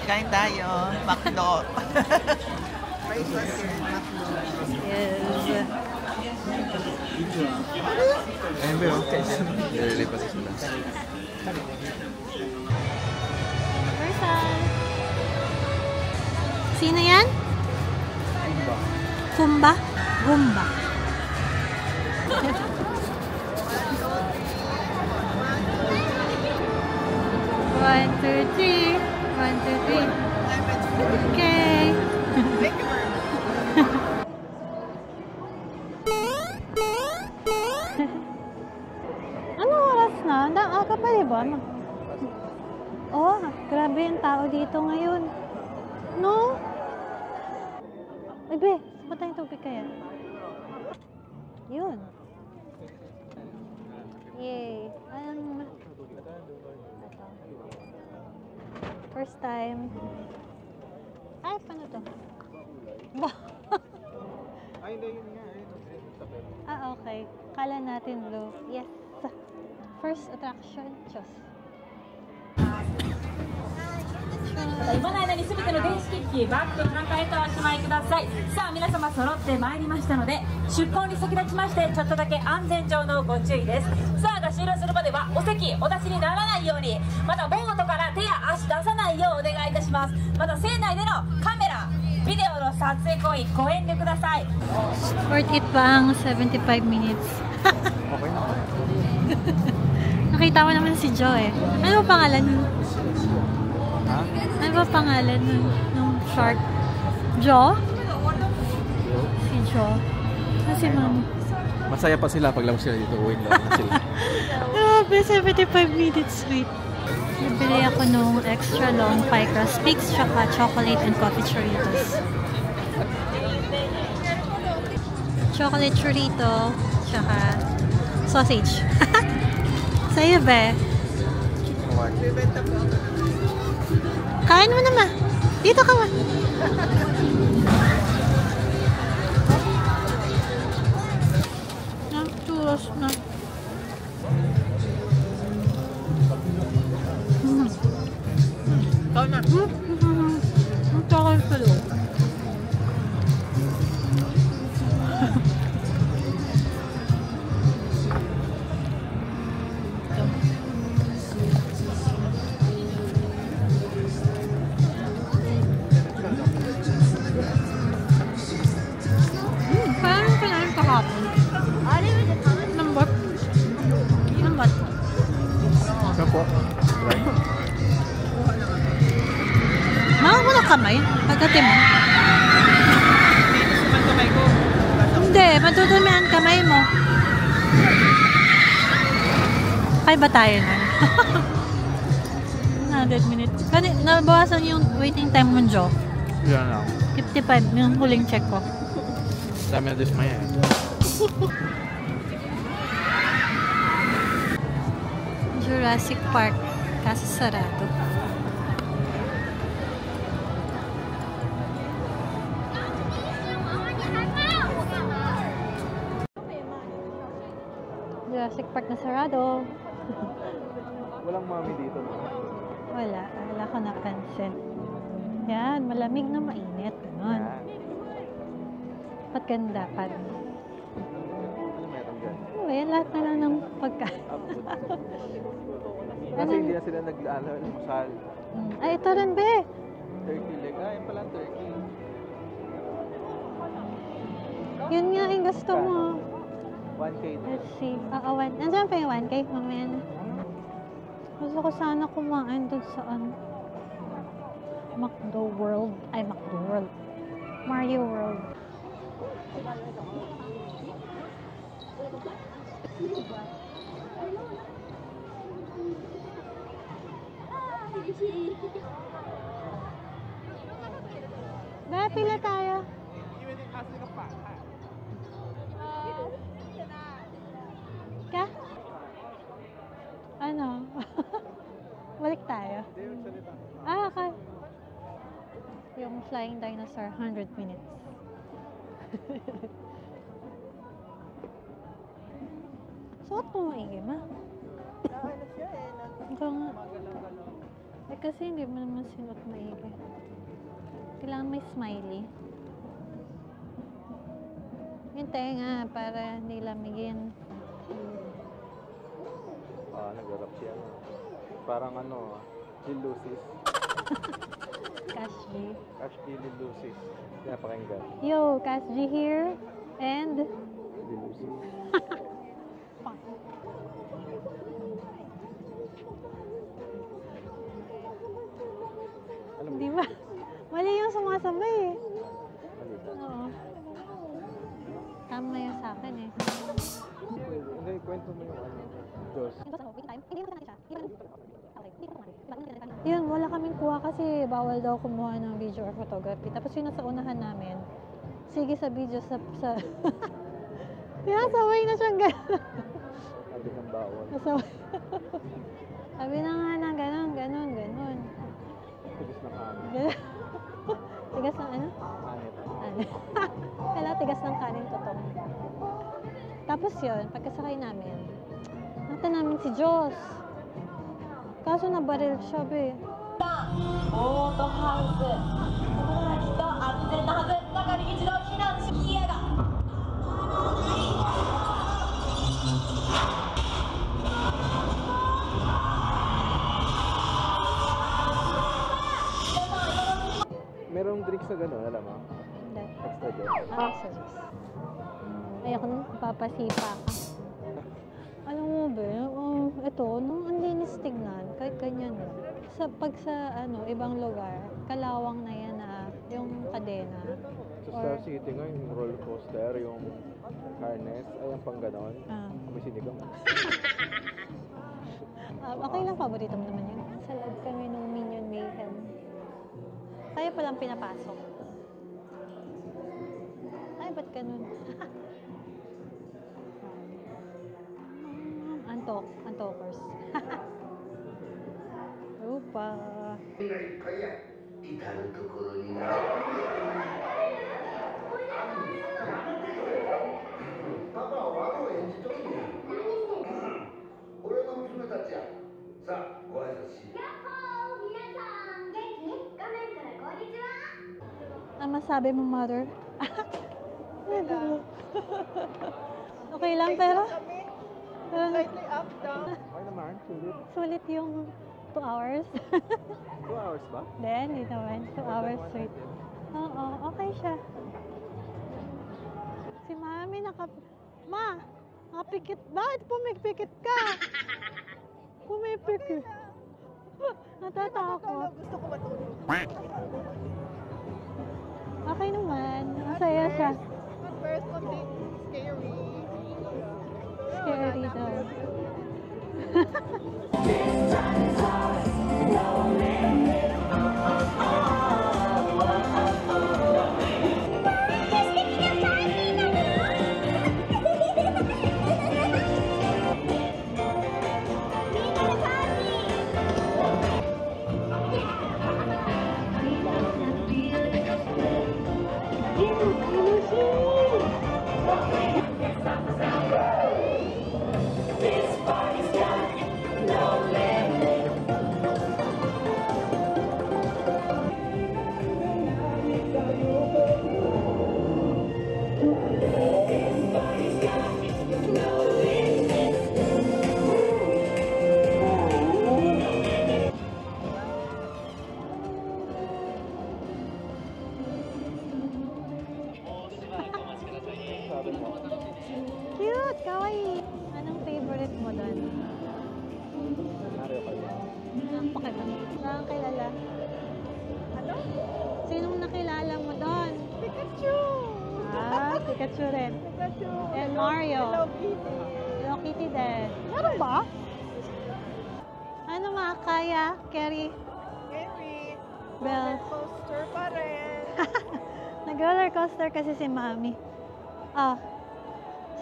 Kain tayo. Makdo. Yes. Ayun ba yun? Nililipas sila. Person. Sino yan? Kumba? Gumba. One, two, three. 1, 2, 3. Okay. Thank you very much. Anong oras na? Aga pa diba? Oh, grabe yung tao dito ngayon. No? Ay, be, saan tayong tubig kaya? Yun. Yay. Ito. First time. Ay, paano to? Ay, hindi yun nga. Okay. Kala natin blue. Yes. First attraction, Diyos. 今の間に全ての電子機器バッグ単価へとおしまいください。さあ皆様揃ってまいりましたので、出港に先立ちましてちょっとだけ安全上のご注意です。さあが終了するまではお席お出しにならないように、またボートから手や足出さないようお願いいたします。また船内でのカメラビデオの撮影行為ご遠慮ください。 Worth it ba ang 75 minutes? Okay na. Nakita mo naman si Jo eh. Ano ba pangalan nun? Ha? Ano ba pangalan nung shark? Jo? Si Jo. Ano si Mami? Masaya pa sila pag lang sila dito. Uwin lang na sila. Grabe, 75 minutes sweet. Nabili ako nung extra long pie crust sticks, tsaka chocolate and coffee churritos. Chocolate churrito, tsaka sausage. Sa'yo ba? Kain mo naman. Dito ka ma. Churros na. Ikaw na. Ang takal pa loob. Parang kinain kahapon. Lambot. Lambot. Ano po? Right? Mahal mo ng kamay? Pagkati mo? Naman kamay ko. Hindi, matutumi ang kamay mo. Kaya ba tayo nun? 100 minutes. Kasi nabawasan yung waiting time mo, Jo. Yan lang. 55, yung huling check ko. Dami na dismaya eh. Jurassic Park. Kaso sarado. Jurassic Park na sarado. Walang mami dito. Wala ko napansin. Yan, malamig na mainit. Ganon. Ba't ganda pa rin? Ano meron dyan? Oh, yan, lahat na lang ng pagkain. Kasi hindi na sila nag-almusal. Ay, ito rin, be. Turkey leg. Ah, yun pala turkey. Yun nga yung gusto mo. 1K na. Let's see. Nandiyan pa yung 1K? Mamaya na. Gusto ko sana kumain dun sa McDo World. Ay, McDo World. Mario World. Ba, pila tayo. Ka? Ano? Balik tayo. Okay. Yung Flying Dinosaur, 100 minutes. Suot mo maigi, ma. Ikaw nga. Eh kasi hindi mo naman sinuot maigi. Kailangan may smiley. Yung tenga para hindi lamigin. Nag-rap siya. Parang ano, Lil Lucis. Cash G. Cash G, Lil Lucis. Pinapakinggan. Yo, Cash G here. And... Lil Lucis. Alam mo, Di ba? Mali yung sumasabay eh. mali ka. Oo. Tama yun sa akin eh. Hindi, kwento mo yung ano, Diyos. Yun, wala kaming kuha kasi bawal daw kumuha ng video or photography. Tapos yun nasa unahan namin. Sige sa video sa... Sinasaway na siyang gano'n. Sabi ng bawal. Nasaway. Sabi na nga na gano'n. Tigas ng kanin. Gano'n. Tigas ng ano? Anit. Kala tigas ng kanin totoo. Tapos yun, pagkasakay namin, nakita namin si Diyos. Kaso nabaril siya, be. ボートハウス子供たちと安全なはず中に一度避難しギアが Merong drinks na gano'n, alam mo? Hindi. Extra Diyos. Sa Diyos. Ayoko nung papasipa ka. Alam mo ba, ito, nung ang linis tignan, kahit ganyan lang. Pag sa ibang lugar, kalawang na yan na yung kadena. Sa Star City nga, yung roller coaster, yung harness, ay ang pang gano'n. May sinigang. Okay lang, paborito mo naman yun. Sa loob kami ng Minion Mayhem. Tayo palang pinapasok. Ay, ba't ganun? Antokers. Rupa. がいっぱいや至るところになパパはワゴン演じとるんや俺の娘たちやさあご挨拶し Ang masabi mo, mother? Okay lang, pero... Slightly up, down. Okay naman, sulit. Sulit yung 2 hours. 2 hours ba? Then, hindi naman. 2 hours straight. Oo, okay siya. Si Mami Ma! Nakapikit. Bakit pumipikit ka? Pumipikit. Natatakot. Gusto ko matulog. Okay naman. Masaya siya. At first, konting scary. Scary daw. Cute! Kawaii! Anong favorite mo doon? Mario kayo. Ang pakita. Nakakilala. Ano? Sinong nakilala mo doon? Pikachu! Pikachu rin. Pikachu! And Mario. Hello, Kitty. Hello Kitty din. Meron ba? Ano mga kaya, Kerry? Henry. Bell. Roller coaster pa rin. Nag-roller coaster kasi si Mami.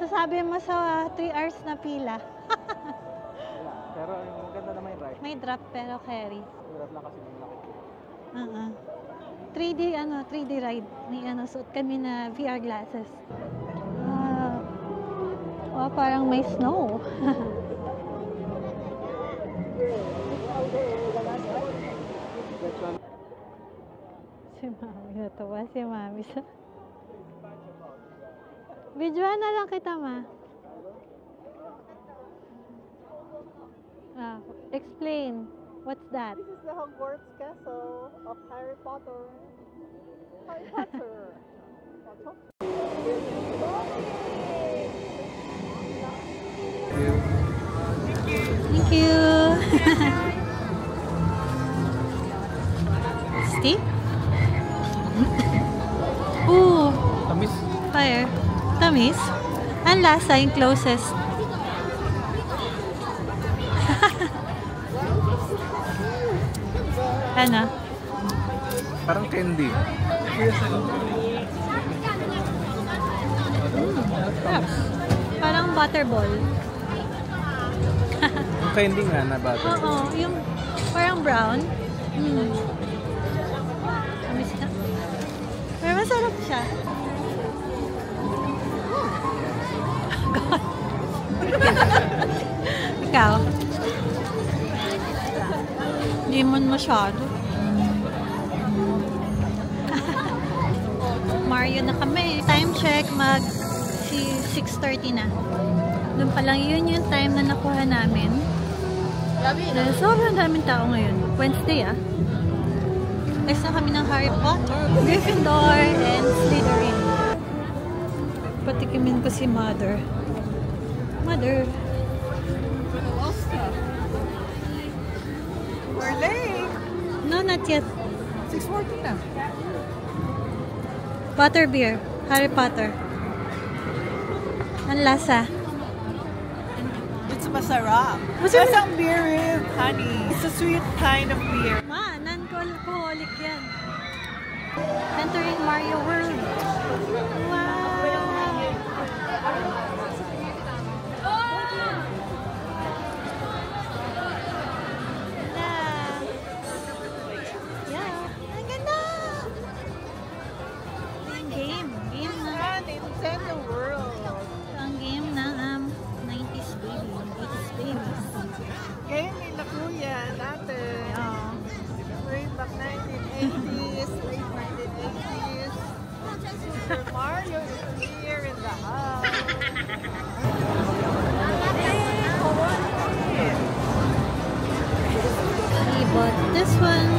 Sasabi mo sa 3 hours na pila. Wala. Pero yung maganda naman yung ride. May drop pero carry. Hirap lang kasi ng laki. 3D ride. May suot kami na VR glasses. Parang may snow. Si Mami, natawa si Mami sa... Videoan na lang kita, Ma. Explain. What's that? This is the Hogwarts Castle of Harry Potter. Harry Potter. Thank you. Steak? Ooh, Tamis. fire. Tamis? Ang lasa yung closest. Ano? Parang candy. Parang butterball. Yung candy nga na butter. Oo, yung parang brown. Tamis na. Pero masarap siya. God. Ikaw? Hindi man masyado. Mario na kami. Time check, 6:30 na. Doon pa lang yun yung time na nakuha namin. Dahil sobrang daming tao ngayon. Wednesday Guys na kami ng Harry Potter, Gryffindor, and Slytherin. Patikimin ko si Mother. Mother. We're late. No, not yet. 6:40 na. Butterbeer. Harry Potter. Ang lasa. It's masarap. Masarap. It's a beer with honey. It's a sweet kind of beer. Ma, non-alcoholic yan. Entering Mario World. Wow! Yeah. Ang ganda! Ang game. Game na. Nintendo World. Ang game ng 90s baby. 80s babies. Game ni na kuya natin. Way back 1980s, late 1980s. Super Mario is here in the house. We bought this one.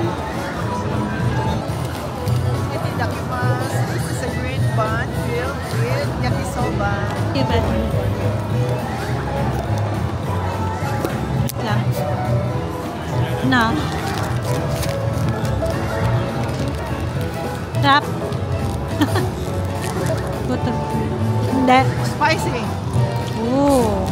This is a green bun filled with yakisoba. Diba? Lang. Na. Wrap. Gutom. Hindi. Spicy. Ooh.